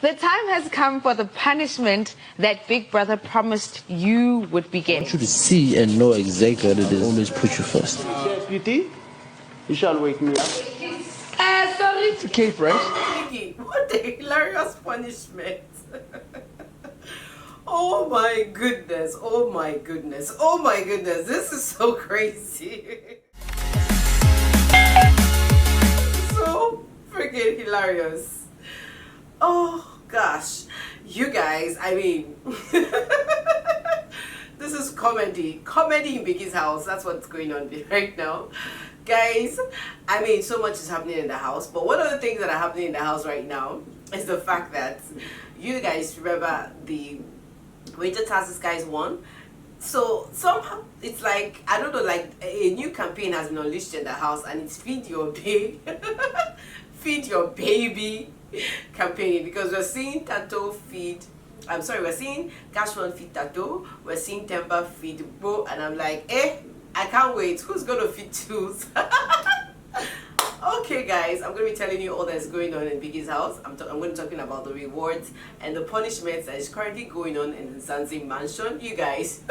The time has come for the punishment that Big Brother promised you would be I getting. want you to see and know exactly what it is. Always put you first. Deputy, you shall wake me up. Sorry. It's okay, right? Vicky, what a hilarious punishment. Oh my goodness, oh my goodness, oh my goodness, this is so crazy. So freaking hilarious. Oh gosh, you guys, I mean, this is comedy in Biggie's house. That's what's going on right now, guys. I mean, so much is happening in the house, but one of the things that are happening in the house right now is the fact that you guys remember the Wager Tasks guys won. So somehow it's like, I don't know, like a new campaign has been unleashed in the house, and it's feed your baby feed your baby campaign, because we're seeing Thato feed, we're seeing GASH1 feed Thato, we're seeing Themba feed Bo, and I'm like, I can't wait. Who's gonna feed twos? Okay guys, I'm going to be telling you all that's going on in Biggie's house. I'm going to be talking about the rewards and the punishments that is currently going on in the Bbmzansi mansion. You guys,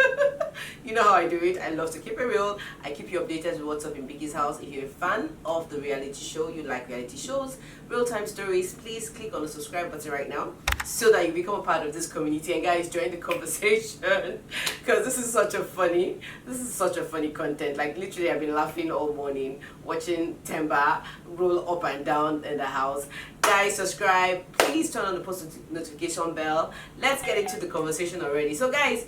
you know how I do it. I love to keep it real. I keep you updated with what's up in Biggie's house. If you're a fan of the reality show, you like reality shows, real-time stories, please click on the subscribe button right now so that you become a part of this community. And guys, join the conversation, because this is such a funny content. Like literally, I've been laughing all morning watching Themba roll up and down in the house. Guys, subscribe, please turn on the post notification bell. Let's get into the conversation already. So guys,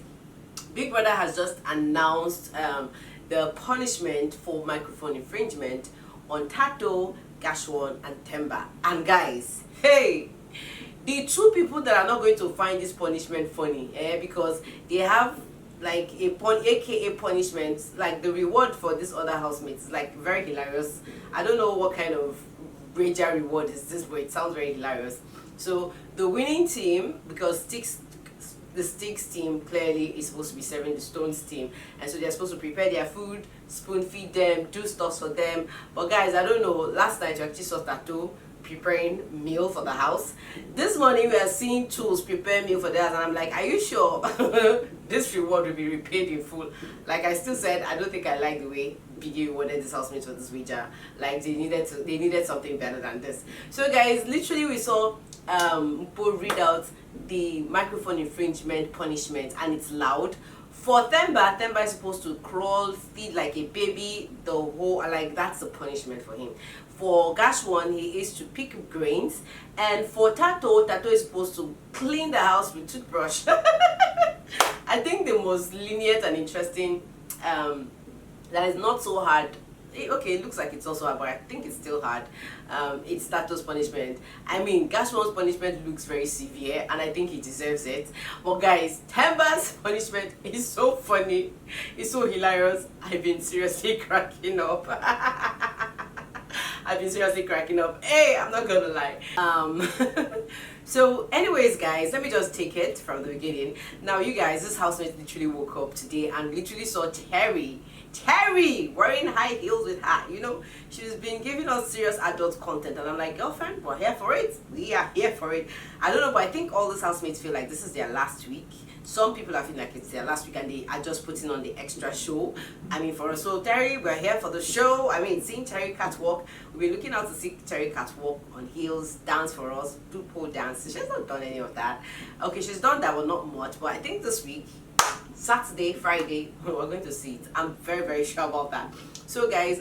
Big Brother has just announced the punishment for microphone infringement on Thato, GASH1 and Themba. And guys, hey, the two people that are not going to find this punishment funny, because they have like aka punishment, like the reward for this other housemates, like very hilarious. I don't know what kind of rager reward is this, but it sounds very hilarious. So the winning team, because the Sticks team clearly is supposed to be serving the Stones team, and so they're supposed to prepare their food, spoon feed them, do stuff for them. But guys, I don't know, last night you actually saw Thato preparing meal for the house. This morning we are seeing Tools prepare meal for theirs, and I'm like, are you sure this reward will be repaid in full? Like I still said, I don't think I like the way Biggie rewarded this housemates for this wager. Like they needed something better than this. So guys, literally we saw Mpo read out the microphone infringement punishment, and it's loud. For Themba is supposed to crawl, feed like a baby, the whole, like that's the punishment for him. For GASH1, he is to pick grains, and for Thato is supposed to clean the house with toothbrush. I think the most lenient and interesting, that is not so hard. Okay, it looks like it's also hard, but I think it's still hard. It's Thato's punishment. I mean, GASH1's punishment looks very severe, and I think he deserves it. But guys, Themba's punishment is so funny. It's so hilarious. I've been seriously cracking up. I've been seriously cracking up. Hey, I'm not gonna lie. So anyways guys, let me just take it from the beginning. Now you guys, this housemate literally woke up today and literally saw Terry wearing high heels with her. You know, she's been giving us serious adult content, and I'm like, girlfriend, we're here for it. We are here for it. I don't know, but I think all these housemates feel like this is their last week. Some people are feeling like it's their last week and they are just putting on the extra show. I mean, for us, so Terry, we're here for the show. I mean, seeing Terry catwalk, we've been looking out to see Terry catwalk on heels, dance for us, do pole dance. She's not done any of that. Okay, she's done that, but not much. But I think this week, Saturday, Friday, we're going to see it. I'm very sure about that. So guys,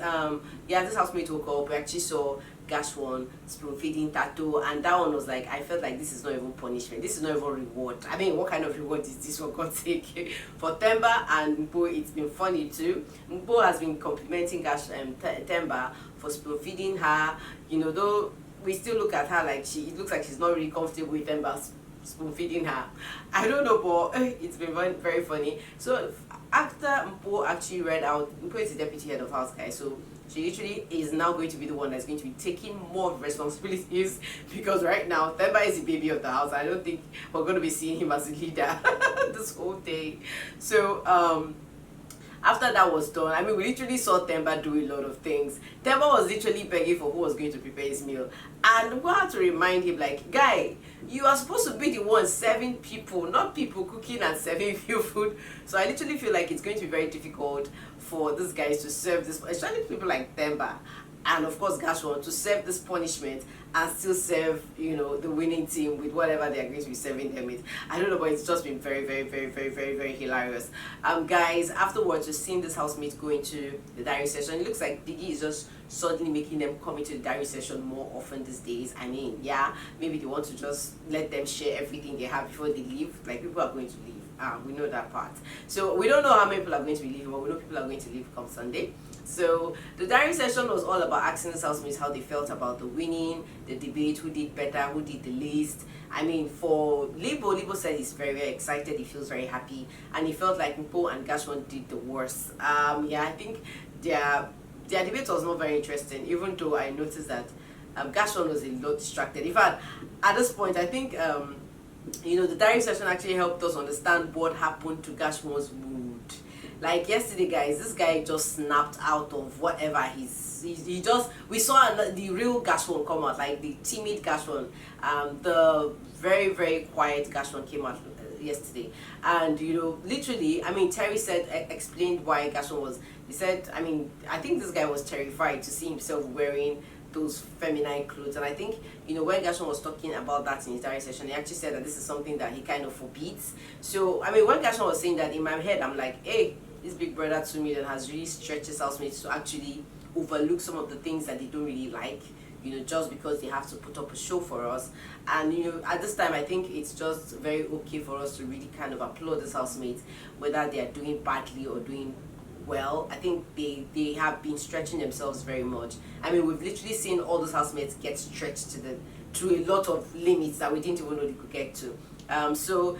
yeah, this housemate woke up. We actually saw GASH1 spoon feeding Thato, and that one was like, I felt like this is not even punishment, this is not even reward. I mean, what kind of reward is this, for God's sake? For Themba and Mpo, it's been funny too. Mpo has been complimenting Themba for spoon feeding her, you know, though we still look at her like it looks like she's not really comfortable with Themba spoon feeding her. I don't know, but it's been very funny. So after Mpo actually read out, Mpo is the deputy head of house, guys, so she literally is now going to be the one that's going to be taking more responsibilities, because right now Themba is the baby of the house. I don't think we're going to be seeing him as a leader this whole day. So after that was done, I mean, we literally saw Themba do a lot of things. Themba was literally begging for who was going to prepare his meal. And we had to remind him, like, guy, you are supposed to be the one serving people, not people cooking and serving you food. So I literally feel like it's going to be very difficult for these guys to serve this, especially people like Themba and of course GASH1, to serve this punishment and still serve, you know, the winning team with whatever they are going to be serving them with. I don't know, but it's just been very, very, very, very, very, very hilarious. Guys, afterwards, you've seen this housemate go into the diary session. It looks like Biggie is just suddenly making them come into the diary session more often these days. I mean, yeah, maybe they want to just let them share everything they have before they leave. Like, people are going to leave. We know that part. So we don't know how many people are going to be leaving, but we know people are going to leave come Sunday. So the diary session was all about asking the housemates how they felt about the winning, the debate, who did better, who did the least. I mean, for Libo said he's very, very excited, he feels very happy, and he felt like Mpo and GASH1 did the worst. Yeah, I think their debate was not very interesting, even though I noticed that GASH1 was a lot distracted. In fact, at this point, I think you know, the diary session actually helped us understand what happened to GASH1's mood. Like yesterday, guys, this guy just snapped out of whatever he just, we saw the real GASH1 come out, like the timid GASH1. The very, very quiet GASH1 came out yesterday, and you know, literally, I mean, Terry said, explained why GASH1 was, he said, I mean, I think this guy was terrified to see himself wearing those feminine clothes. And I think, you know, when GASH1 was talking about that in his diary session, he actually said that this is something that he kind of forbids. So I mean, when GASH1 was saying that, in my head I'm like, hey, this big brother 2 million has really stretched his housemates to actually overlook some of the things that they don't really like, you know, just because they have to put up a show for us. And you know, at this time, I think it's just very okay for us to really kind of applaud this housemates, whether they are doing badly or doing well. I think they have been stretching themselves very much. I mean, we've literally seen all those housemates get stretched to a lot of limits that we didn't even know they could get to. For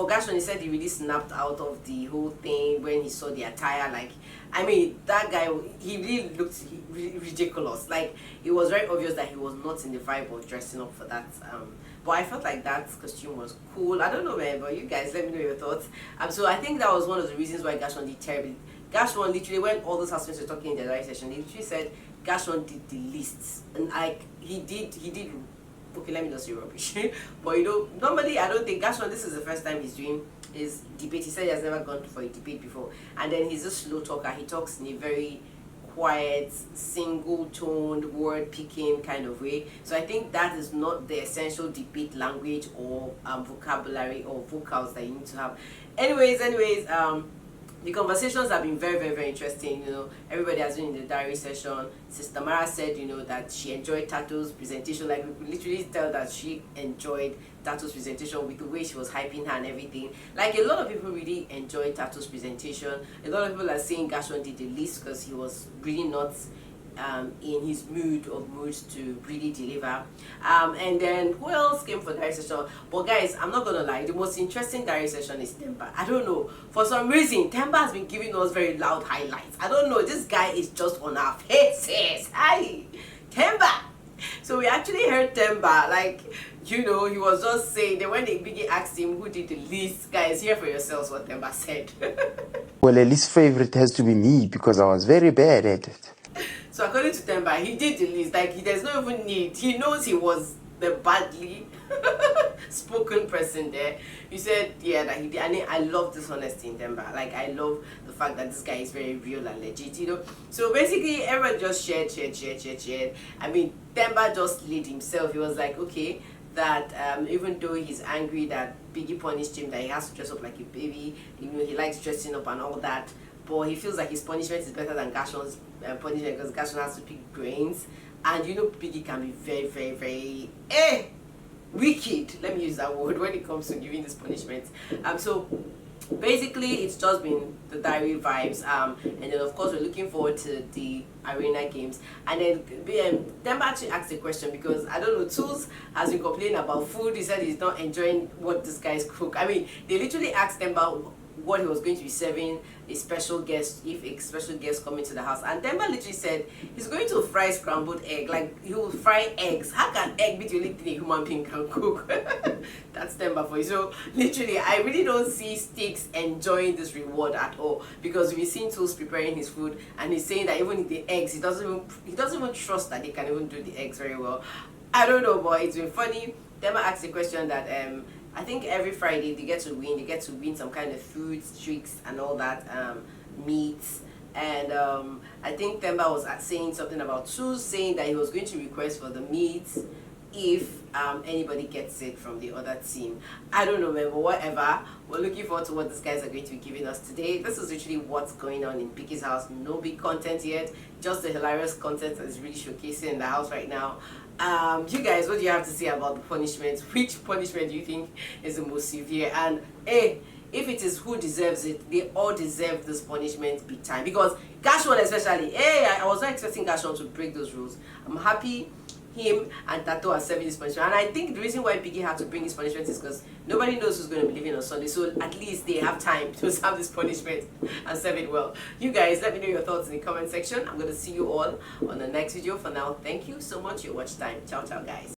GASH1, he said he really snapped out of the whole thing when he saw the attire. Like, I mean, that guy, he really looked ridiculous. Like, it was very obvious that he was not in the vibe of dressing up for that. But I felt like that costume was cool. I don't know, man, but you guys, let me know your thoughts. So I think that was one of the reasons why GASH1 did terribly. GASH1 literally, when all those housemates were talking in the diary session, they literally said GASH1 did the least, and like he did. Okay, let me not say rubbish. But you know, normally I don't think GASH1, this is the first time he's doing his debate. He said he has never gone for a debate before, and then he's a slow talker. He talks in a very quiet, single-toned, word-picking kind of way. So I think that is not the essential debate language or vocabulary or vocals that you need to have. Anyways, the conversations have been very, very, very interesting. You know, everybody has been in the diary session. Sister Mara said, you know, that she enjoyed Thato's presentation. Like, we could literally tell that she enjoyed Thato's presentation with the way she was hyping her and everything. Like, a lot of people really enjoyed Thato's presentation. A lot of people are saying GASH1 did the least because he was really not in his mood to really deliver. And then who else came for diary session? But guys, I'm not gonna lie, the most interesting diary session is Themba. I don't know, for some reason Themba has been giving us very loud highlights. I don't know, this guy is just on our faces. Hi, Themba. So we actually heard Themba, like, you know, he was just saying that when Biggie asked him who did the least, guys, hear for yourselves what Themba said. Well, a least favorite has to be me because I was very bad at it. So according to Themba, he did the least. Like, there's no even need. He knows he was the badly spoken person there. He said, yeah, that he did. And I love this honesty in Themba. Like, I love the fact that this guy is very real and legit, you know. So basically, everyone just shared. I mean, Themba just laid himself. He was like, okay, that even though he's angry that Biggie punished him, that he has to dress up like a baby, you know, he likes dressing up and all that, but he feels like his punishment is better than GASH1's punishment because GASH1 has to pick brains. And you know, Biggie can be very, very, very wicked, let me use that word, when it comes to giving this punishment. So basically, it's just been the diary vibes, and then of course we're looking forward to the arena games. And then Themba actually asked a question because, I don't know, Tools has been complaining about food. He said he's not enjoying what this guys cook. I mean, they literally asked Themba what he was going to be serving a special guest if a special guest come into the house. And Themba literally said he's going to fry scrambled egg. Like, he will fry eggs. How can egg be the only thing a human being can cook? That's Themba for you. So literally, I really don't see Sticks enjoying this reward at all, because we've seen Tools preparing his food and he's saying that even the eggs, he doesn't even trust that they can even do the eggs very well. I don't know, but it's been funny. Themba asked a question that I think every Friday they get to win some kind of foods, tricks and all that, meats. And I think Themba was saying something about Tools, saying that he was going to request for the meats if anybody gets it from the other team. I don't know, man, but whatever. We're looking forward to what these guys are going to be giving us today. This is literally what's going on in Piggy's house. No big content yet, just the hilarious content that is really showcasing in the house right now. You guys, what do you have to say about the punishment? Which punishment do you think is the most severe? And hey, if it is who deserves it, they all deserve this punishment big time. Because GASH1 especially, hey, I was not expecting GASH1 to break those rules. I'm happy him and Thato are serving this punishment. And I think the reason why Piggy had to bring this punishment is because nobody knows who's going to be leaving on Sunday. So at least they have time to serve this punishment and serve it well. You guys, let me know your thoughts in the comment section. I'm going to see you all on the next video. For now, thank you so much for your watch time. Ciao, ciao, guys.